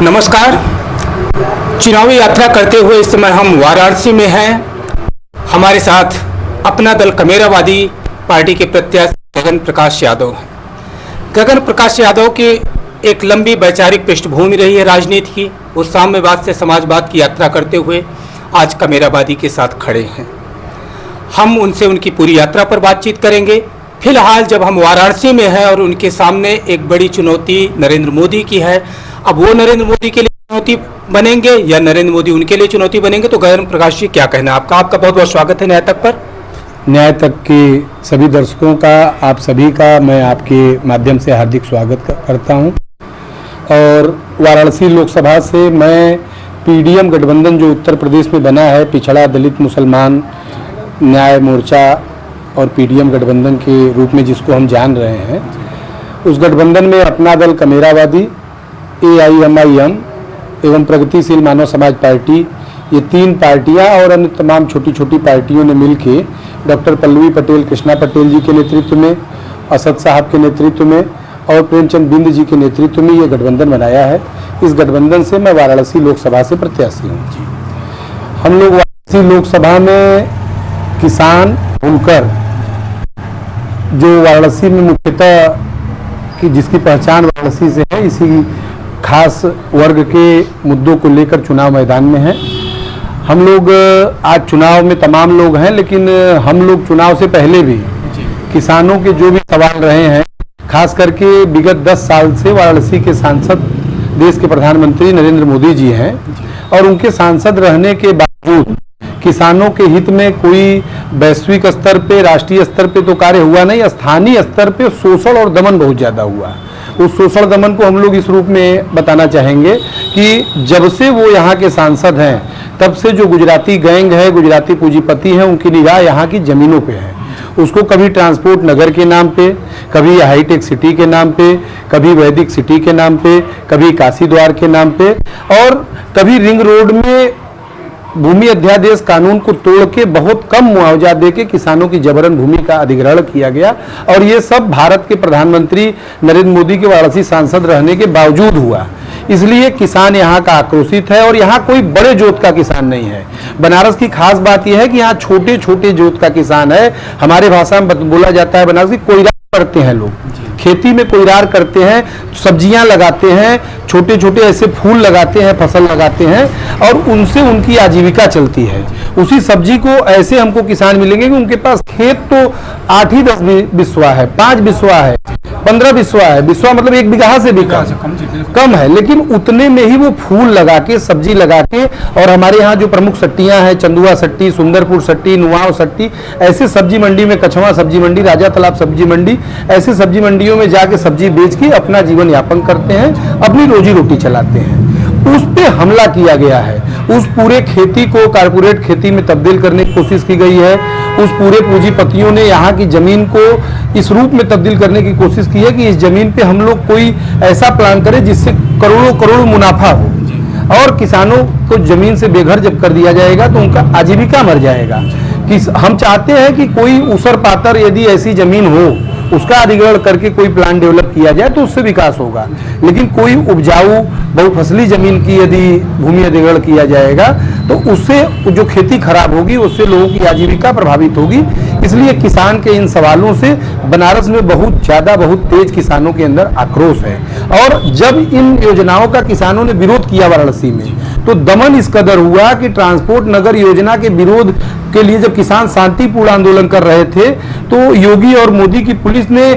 नमस्कार। चुनावी यात्रा करते हुए इस समय हम वाराणसी में हैं। हमारे साथ अपना दल कमेरावादी पार्टी के प्रत्याशी गगन प्रकाश यादव हैं। गगन प्रकाश यादव की एक लंबी वैचारिक पृष्ठभूमि रही है राजनीति की। वो साम्यवाद से समाजवाद की यात्रा करते हुए आज कमेरावादी के साथ खड़े हैं। हम उनसे उनकी पूरी यात्रा पर बातचीत करेंगे। फिलहाल जब हम वाराणसी में हैं और उनके सामने एक बड़ी चुनौती नरेंद्र मोदी की है, अब वो नरेंद्र मोदी के लिए चुनौती बनेंगे या नरेंद्र मोदी उनके लिए चुनौती बनेंगे, तो गगन प्रकाश जी क्या कहना है आपका? आपका बहुत बहुत स्वागत है न्याय तक पर। न्याय तक के सभी दर्शकों का, आप सभी का मैं आपके माध्यम से हार्दिक स्वागत करता हूं। और वाराणसी लोकसभा से मैं पीडीएम गठबंधन जो उत्तर प्रदेश में बना है, पिछड़ा दलित मुसलमान न्याय मोर्चा और पीडीएम गठबंधन के रूप में जिसको हम जान रहे हैं, उस गठबंधन में अपना दल कमेरावादी, AIMIM एवं प्रगतिशील मानव समाज पार्टी, ये तीन पार्टियां और अन्य तमाम छोटी छोटी पार्टियों ने मिलके डॉक्टर पल्लवी पटेल, कृष्णा पटेल जी के नेतृत्व में, असद साहब के नेतृत्व में और प्रेमचंद बिंद जी के नेतृत्व में ये गठबंधन बनाया है। इस गठबंधन से मैं वाराणसी लोकसभा से प्रत्याशी हूँ। हम लोग वाराणसी लोकसभा में किसान होकर, जो वाराणसी में मुख्यतः कि जिसकी पहचान वाराणसी से है, इसी खास वर्ग के मुद्दों को लेकर चुनाव मैदान में हैं। हम लोग आज चुनाव में तमाम लोग हैं, लेकिन हम लोग चुनाव से पहले भी किसानों के जो भी सवाल रहे हैं, खास करके विगत 10 साल से वाराणसी के सांसद देश के प्रधानमंत्री नरेंद्र मोदी जी हैं और उनके सांसद रहने के बावजूद किसानों के हित में कोई वैश्विक स्तर पे, राष्ट्रीय स्तर पे तो कार्य हुआ नहीं, स्थानीय स्तर पे शोषण और दमन बहुत ज़्यादा हुआ। उस शोषण दमन को हम लोग इस रूप में बताना चाहेंगे कि जब से वो यहाँ के सांसद हैं, तब से जो गुजराती गैंग है, गुजराती पूंजीपति हैं, उनकी निगाह यहाँ की ज़मीनों पे है। उसको कभी ट्रांसपोर्ट नगर के नाम पे, कभी हाईटेक सिटी के नाम पे, कभी वैदिक सिटी के नाम पे, कभी काशी द्वार के नाम पे, और कभी रिंग रोड में भूमि अध्यादेश कानून को तोड़ के बहुत कम मुआवजा देके किसानों की जबरन भूमि का अधिग्रहण किया गया। और ये सब भारत के प्रधानमंत्री नरेंद्र मोदी के वाराणसी सांसद रहने के बावजूद हुआ। इसलिए किसान यहाँ का आक्रोशित है और यहाँ कोई बड़े जोत का किसान नहीं है। बनारस की खास बात यह है कि यहाँ छोटे छोटे जोत का किसान है। हमारे भाषा में बोला जाता है बनारस की कोयरा करते हैं लोग, खेती में कोयरार करते हैं, सब्जियां लगाते हैं, छोटे छोटे ऐसे फूल लगाते हैं, फसल लगाते हैं और उनसे उनकी आजीविका चलती है। उसी सब्जी को ऐसे हमको किसान मिलेंगे कि उनके पास खेत तो 8 ही 10 बिस्वा है, 5 बिस्वा है, 15 बिस्वा है। बिस्वा मतलब 1 बीघा से भी कम है, लेकिन उतने में ही वो फूल लगा के, सब्जी लगा के, और हमारे यहाँ जो प्रमुख सट्टियाँ हैं, चंदुआ सट्टी, सुंदरपुर सट्टी, नुआव सट्टी, ऐसे सब्जी मंडी में, कछवा सब्जी मंडी, राजा तालाब सब्जी मंडी, ऐसे सब्जी मंडियों में जाके सब्जी बेच के अपना जीवन यापन करते हैं, अपनी रोजी रोटी चलाते हैं। उस पे हमला किया गया है। उस पूरे खेती को कारपोरेट खेती में तब्दील करने की कोशिश की गई है। उस पूरे पूंजीपतियों ने यहाँ की जमीन को इस रूप में तब्दील करने की कोशिश की है कि इस जमीन पे हम लोग कोई ऐसा प्लान करें जिससे करोड़ों करोड़ मुनाफा हो, और किसानों को जमीन से बेघर जब कर दिया जाएगा तो उनका आजीविका मर जाएगा। कि हम चाहते हैं कि कोई ऊसर पातर यदि ऐसी जमीन हो, उसका अधिग्रहण करके कोई प्लान डेवलप किया जाए तो उससे विकास होगा। लेकिन कोई उपजाऊ बहुफसली जमीन की यदि भूमि अधिग्रहण किया जाएगा तो उससे जो खेती खराब होगी, उससे लोगों की आजीविका प्रभावित होगी। इसलिए किसान के इन सवालों से बनारस में बहुत ज़्यादा, बहुत तेज किसानों के अंदर आक्रोश है। और जब इन योजनाओं का किसानों ने विरोध किया वाराणसी में, तो दमन इस कदर हुआ कि ट्रांसपोर्ट नगर योजना के विरोध के लिए जब किसान शांतिपूर्ण आंदोलन कर रहे थे, तो योगी और मोदी की पुलिस ने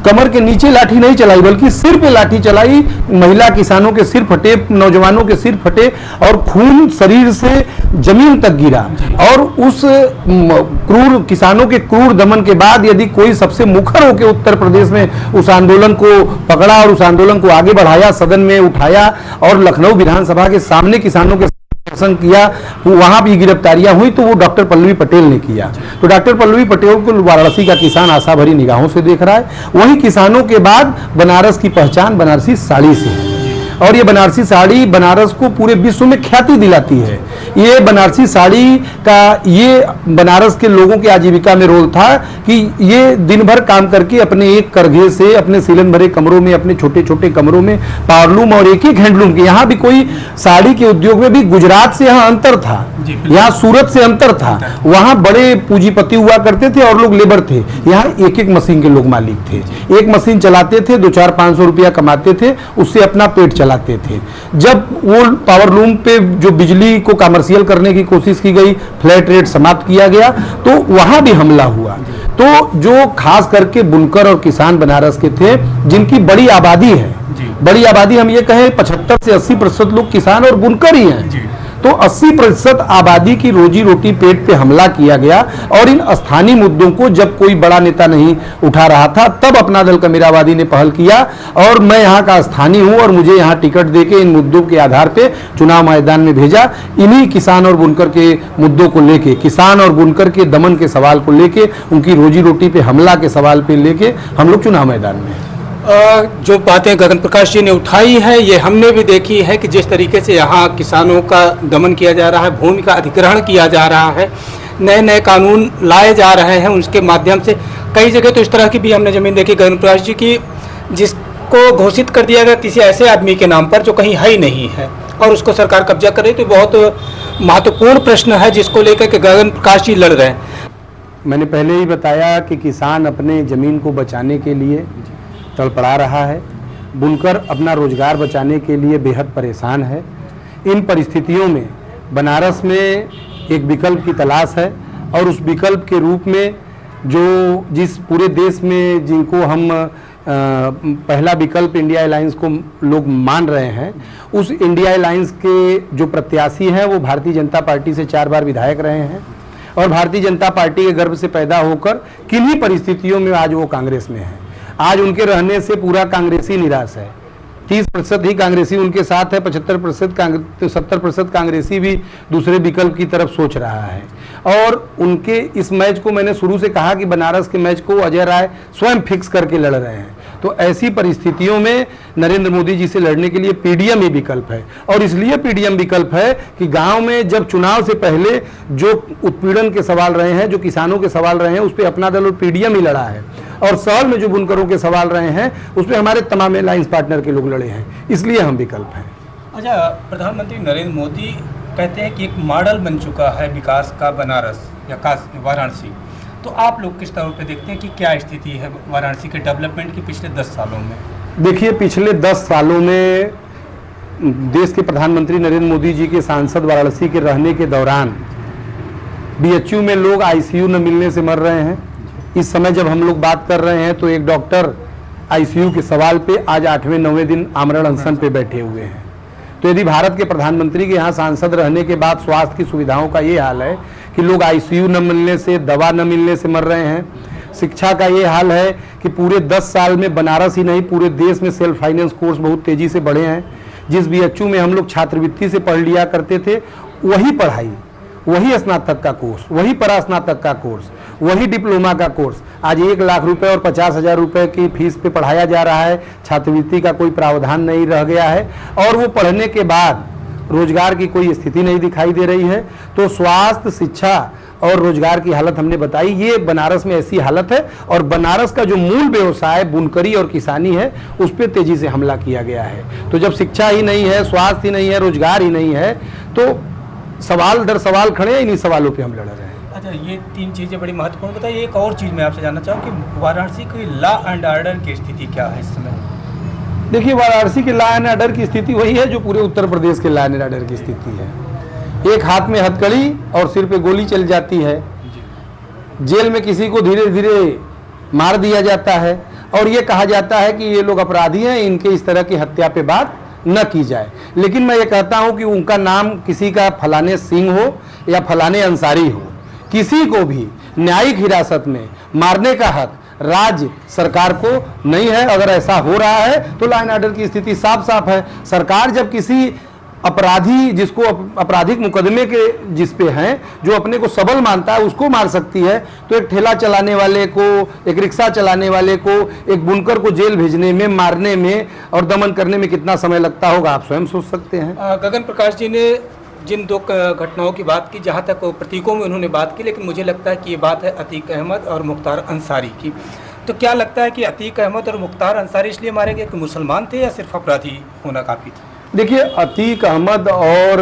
कमर के नीचे लाठी नहीं चलाई, बल्कि सिर पे लाठी चलाई। महिला किसानों के सिर फटे, नौजवानों के सिर फटे और खून शरीर से जमीन तक गिरा। और उस क्रूर किसानों के क्रूर दमन के बाद यदि कोई सबसे मुखर होकर उत्तर प्रदेश में उस आंदोलन को पकड़ा और उस आंदोलन को आगे बढ़ाया, सदन में उठाया और लखनऊ विधानसभा के सामने किसानों के किया, वहां भी गिरफ्तारियां हुई, तो वो डॉक्टर पल्लवी पटेल ने किया। तो डॉक्टर पल्लवी पटेल को वाराणसी का किसान आशा भरी निगाहों से देख रहा है। वहीं किसानों के बाद बनारस की पहचान बनारसी साड़ी से है। और ये बनारसी साड़ी बनारस को पूरे विश्व में ख्याति दिलाती है। ये बनारसी साड़ी का ये बनारस के लोगों की आजीविका में रोल था कि ये दिन भर काम करके अपने एक करघे से अपने सीलन भरे कमरों में, अपने छोटे छोटे कमरों में पावरलूम और एक हैंडलूम के, यहाँ भी कोई साड़ी के उद्योग में भी गुजरात से यहाँ अंतर था, यहाँ सूरत से अंतर था, वहाँ बड़े पूंजीपति हुआ करते थे और लोग लेबर थे, यहाँ एक एक मशीन के लोग मालिक थे, एक मशीन चलाते थे, 200-500 रुपया कमाते थे, उससे अपना पेट चलाते थे। जब वो पावरलूम पे जो बिजली को कमर्शियल करने की कोशिश की गई, फ्लैट रेट समाप्त किया गया, तो वहां भी हमला हुआ। तो जो खास करके बुनकर और किसान बनारस के थे, जिनकी बड़ी आबादी है, बड़ी आबादी हम ये कहें 75 से 80% लोग किसान और बुनकर ही हैं, तो 80% आबादी की रोजी रोटी पेट पे हमला किया गया। और इन स्थानीय मुद्दों को जब कोई बड़ा नेता नहीं उठा रहा था, तब अपना दल कमेरावादी ने पहल किया और मैं यहाँ का स्थानीय हूँ और मुझे यहाँ टिकट देके इन मुद्दों के आधार पे चुनाव मैदान में भेजा। इन्हीं किसान और बुनकर के मुद्दों को लेके, किसान और बुनकर के दमन के सवाल को लेके, उनकी रोजी रोटी पे हमला के सवाल पे लेके हम लोग चुनाव मैदान में हैं। जो बातें गगन प्रकाश जी ने उठाई है, ये हमने भी देखी है कि जिस तरीके से यहाँ किसानों का दमन किया जा रहा है, भूमि का अधिग्रहण किया जा रहा है, नए नए कानून लाए जा रहे हैं, उसके माध्यम से कई जगह तो इस तरह की भी हमने ज़मीन देखी गगन प्रकाश जी की, जिसको घोषित कर दिया गया किसी ऐसे आदमी के नाम पर जो कहीं है ही नहीं है और उसको सरकार कब्जा कर रही। तो बहुत महत्वपूर्ण प्रश्न है जिसको लेकर के गगन प्रकाश जी लड़ रहे हैं। मैंने पहले ही बताया कि किसान अपने ज़मीन को बचाने के लिए तड़पड़ा रहा है, बुनकर अपना रोजगार बचाने के लिए बेहद परेशान है। इन परिस्थितियों में बनारस में एक विकल्प की तलाश है और उस विकल्प के रूप में जो जिस पूरे देश में जिनको हम पहला विकल्प इंडिया अलायंस को लोग मान रहे हैं, उस इंडिया अलायंस के जो प्रत्याशी हैं वो भारतीय जनता पार्टी से 4 बार विधायक रहे हैं और भारतीय जनता पार्टी के गर्भ से पैदा होकर किन्हीं परिस्थितियों में आज वो कांग्रेस में है। आज उनके रहने से पूरा कांग्रेसी निराश है। 30% ही कांग्रेसी उनके साथ है, 70% कांग्रेसी भी दूसरे विकल्प की तरफ सोच रहा है। और उनके इस मैच को मैंने शुरू से कहा कि बनारस के मैच को अजय राय स्वयं फिक्स करके लड़ रहे हैं। तो ऐसी परिस्थितियों में नरेंद्र मोदी जी से लड़ने के लिए पीडीएम ही विकल्प है। और इसलिए पीडीएम विकल्प है कि गांव में जब चुनाव से पहले जो उत्पीड़न के सवाल रहे हैं, जो किसानों के सवाल रहे हैं, उस पर अपना दल और पीडीएम ही लड़ा है। और शहर में जो बुनकरों के सवाल रहे हैं, उस पर हमारे तमाम अलायंस पार्टनर के लोग लड़े हैं, इसलिए हम विकल्प हैं। अच्छा, प्रधानमंत्री नरेंद्र मोदी कहते हैं कि एक मॉडल बन चुका है विकास का बनारस या वाराणसी, तो आप लोग किस तरह पे देखते हैं कि क्या स्थिति है वाराणसी के डेवलपमेंट की पिछले 10 सालों में? देखिए, पिछले 10 सालों में देश के प्रधानमंत्री नरेंद्र मोदी जी के सांसद वाराणसी के रहने के दौरान बीएचयू में लोग आईसीयू न मिलने से मर रहे हैं। इस समय जब हम लोग बात कर रहे हैं तो एक डॉक्टर आईसीयू के सवाल पे आज 8वें-9वें दिन आमरण अनशन पे बैठे हुए हैं। तो यदि भारत के प्रधानमंत्री के यहाँ सांसद रहने के बाद स्वास्थ्य की सुविधाओं का ये हाल है कि लोग आईसीयू न मिलने से, दवा न मिलने से मर रहे हैं, शिक्षा का ये हाल है कि पूरे 10 साल में बनारस ही नहीं पूरे देश में सेल्फ फाइनेंस कोर्स बहुत तेजी से बढ़े हैं। जिस बीएचयू में हम लोग छात्रवृत्ति से पढ़ लिया करते थे, वही पढ़ाई, वही स्नातक का कोर्स, वही परास्नातक का कोर्स, वही डिप्लोमा का कोर्स आज 1 लाख रुपए और 50,000 रुपए की फीस पे पढ़ाया जा रहा है। छात्रवृत्ति का कोई प्रावधान नहीं रह गया है और वो पढ़ने के बाद रोजगार की कोई स्थिति नहीं दिखाई दे रही है। तो स्वास्थ्य, शिक्षा और रोजगार की हालत हमने बताई, ये बनारस में ऐसी हालत है। और बनारस का जो मूल व्यवसाय बुनकरी और किसानी है, उस पर तेजी से हमला किया गया है। तो जब शिक्षा ही नहीं है, स्वास्थ्य ही नहीं है, रोजगार ही नहीं है, तो सवाल दर सवाल खड़े हैं। इन्हीं सवालों पे हम लड़ रहे हैं। अच्छा, ये 3 चीज़ें बड़ी महत्वपूर्ण बताइए। एक और चीज़ मैं आपसे जानना चाहूँ कि वाराणसी की लॉ एंड ऑर्डर की स्थिति क्या है इस समय? देखिए, वाराणसी के लॉ एंड ऑर्डर की स्थिति वही है जो पूरे उत्तर प्रदेश के लॉ एंड ऑर्डर की स्थिति है। एक हाथ में हथकड़ी और सिर पे गोली चल जाती है, जेल में किसी को धीरे धीरे मार दिया जाता है और ये कहा जाता है कि ये लोग अपराधी हैं, इनके इस तरह की हत्या पे बात न की जाए। लेकिन मैं ये कहता हूं कि उनका नाम किसी का फलाने सिंह हो या फलाने अंसारी हो, किसी को भी न्यायिक हिरासत में मारने का हक राज्य सरकार को नहीं है। अगर ऐसा हो रहा है तो लॉ एंड ऑर्डर की स्थिति साफ साफ है। सरकार जब किसी अपराधी जिसको आपराधिक मुकदमे के जिस पे हैं, जो अपने को सबल मानता है उसको मार सकती है, तो एक ठेला चलाने वाले को, एक रिक्शा चलाने वाले को, एक बुनकर को जेल भेजने में, मारने में और दमन करने में कितना समय लगता होगा आप स्वयं सोच सकते हैं। गगन प्रकाश जी ने जिन दो घटनाओं की बात की, जहाँ तक प्रतीकों में उन्होंने बात की, लेकिन मुझे लगता है कि ये बात है अतीक अहमद और मुख्तार अंसारी की। तो क्या लगता है कि अतीक अहमद और मुख्तार अंसारी इसलिए मारे गए कि मुसलमान थे या सिर्फ अपराधी होना काफ़ी था? देखिए, अतीक अहमद और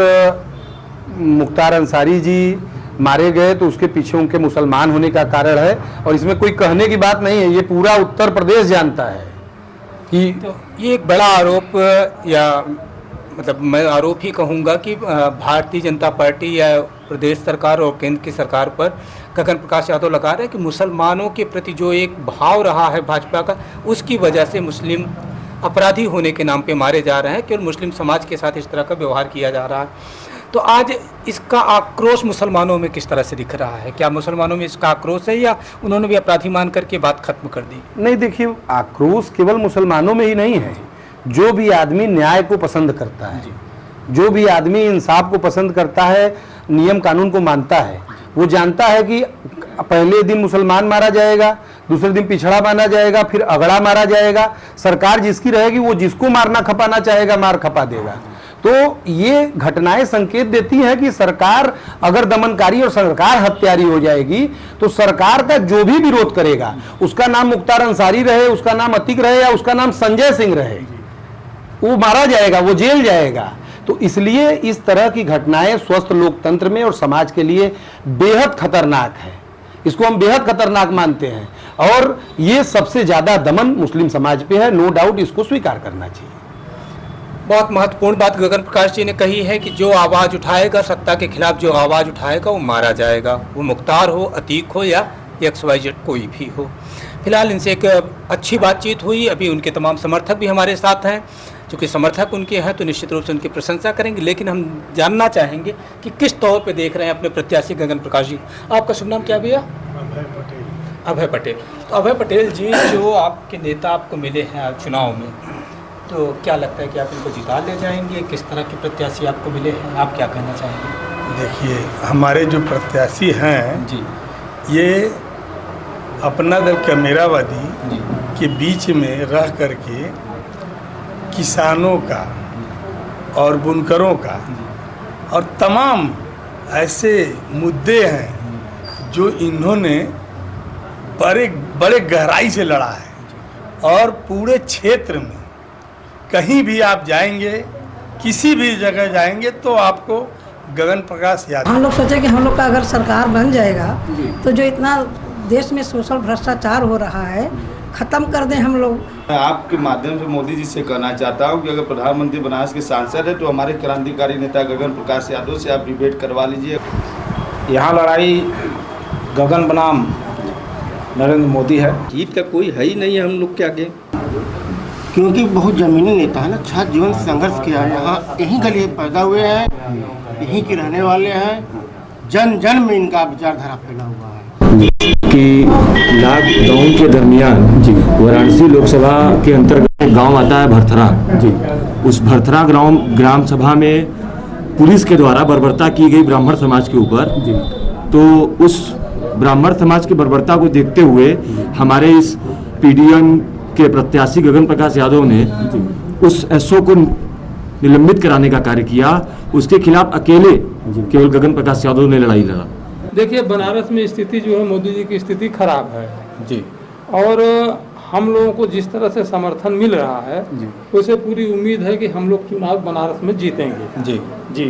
मुख्तार अंसारी जी मारे गए तो उसके पीछे उनके मुसलमान होने का कारण है, और इसमें कोई कहने की बात नहीं है, ये पूरा उत्तर प्रदेश जानता है कि तो ये एक बड़ा आरोप, या मतलब मैं आरोप ही कहूँगा कि भारतीय जनता पार्टी या प्रदेश सरकार और केंद्र की सरकार पर गगन प्रकाश यादव लगा रहे हैं कि मुसलमानों के प्रति जो एक भाव रहा है भाजपा का, उसकी वजह से मुस्लिम अपराधी होने के नाम पे मारे जा रहे हैं, केवल मुस्लिम समाज के साथ इस तरह का व्यवहार किया जा रहा है। तो आज इसका आक्रोश मुसलमानों में किस तरह से दिख रहा है? क्या मुसलमानों में इसका आक्रोश है या उन्होंने भी अपराधी मान करके बात खत्म कर दी? नहीं, देखिए, आक्रोश केवल मुसलमानों में ही नहीं है। जो भी आदमी न्याय को पसंद करता है, जो भी आदमी इंसाफ को पसंद करता है, नियम कानून को मानता है, वो जानता है कि पहले दिन मुसलमान मारा जाएगा, दूसरे दिन पिछड़ा माना जाएगा, फिर अगड़ा मारा जाएगा। सरकार जिसकी रहेगी वो जिसको मारना खपाना चाहेगा मार खपा देगा। तो ये घटनाएं संकेत देती हैं कि सरकार अगर दमनकारी और सरकार हत्यारी हो जाएगी तो सरकार का जो भी विरोध करेगा, उसका नाम मुख्तार अंसारी रहे, उसका नाम अतीक रहे या उसका नाम संजय सिंह रहे, वो मारा जाएगा, वो जेल जाएगा। तो इसलिए इस तरह की घटनाएं स्वस्थ लोकतंत्र में और समाज के लिए बेहद खतरनाक है। इसको हम बेहद खतरनाक मानते हैं, और ये सबसे ज्यादा दमन मुस्लिम समाज पे है, नो डाउट, इसको स्वीकार करना चाहिए। बहुत महत्वपूर्ण बात गगन प्रकाश जी ने कही है कि जो आवाज़ उठाएगा, सत्ता के खिलाफ जो आवाज़ उठाएगा वो मारा जाएगा, वो मुख्तार हो, अतीक हो या XYZ कोई भी हो। फिलहाल इनसे एक अच्छी बातचीत हुई। अभी उनके तमाम समर्थक भी हमारे साथ हैं। चूँकि समर्थक उनके हैं तो निश्चित रूप से उनकी प्रशंसा करेंगे, लेकिन हम जानना चाहेंगे कि किस तौर पे देख रहे हैं अपने प्रत्याशी गगन प्रकाश जी। आपका शुभ नाम क्या भैया? अभय पटेल। अभय पटेल। तो अभय पटेल जी, जो आपके नेता आपको मिले हैं चुनाव में, तो क्या लगता है कि आप इनको जिता ले जाएंगे? किस तरह के प्रत्याशी आपको मिले हैं, आप क्या कहना चाहेंगे? देखिए, हमारे जो प्रत्याशी हैं जी, ये अपना दल कैमरावादी के बीच में रह करके किसानों का और बुनकरों का और तमाम ऐसे मुद्दे हैं जो इन्होंने बड़े बड़े गहराई से लड़ा है। और पूरे क्षेत्र में कहीं भी आप जाएंगे, किसी भी जगह जाएंगे तो आपको गगन प्रकाश यादव। हम लोग सोचे कि हम लोग का अगर सरकार बन जाएगा तो जो इतना देश में सोशल भ्रष्टाचार हो रहा है खत्म कर दें हम लोग। मैं आपके माध्यम से मोदी जी से कहना चाहता हूं कि अगर प्रधानमंत्री बनारस के सांसद है तो हमारे क्रांतिकारी नेता गगन प्रकाश यादव से आप डिबेट करवा लीजिए। यहाँ लड़ाई गगन बनाम नरेंद्र मोदी है। जीत का कोई है ही नहीं है हम लोग के आगे, क्योंकि बहुत जमीनी नेता है ना, अच्छा जीवन संघर्ष किया है, यहाँ यहीं के लिए पैदा हुए हैं, यहीं के रहने वाले हैं, जन जन में इनका विचारधारा फैला हुआ है। कि लॉकडाउन के दरमियान वाराणसी लोकसभा के अंतर्गत गांव आता है भरथरा जी। उस भरथरा ग्राम सभा में पुलिस के द्वारा बर्बरता की गई ब्राह्मण समाज के ऊपर, तो उस ब्राह्मण समाज की बर्बरता को देखते हुए हमारे इस PDM के प्रत्याशी गगन प्रकाश यादव ने उस SO को निलंबित कराने का कार्य किया। उसके खिलाफ अकेले केवल गगन प्रकाश यादव ने लड़ाई लड़ा। देखिए, बनारस में स्थिति जो है मोदी जी की स्थिति खराब है जी, और हम लोगों को जिस तरह से समर्थन मिल रहा है जी, उसे पूरी उम्मीद है कि हम लोग चुनाव बनारस में जीतेंगे। जी जी।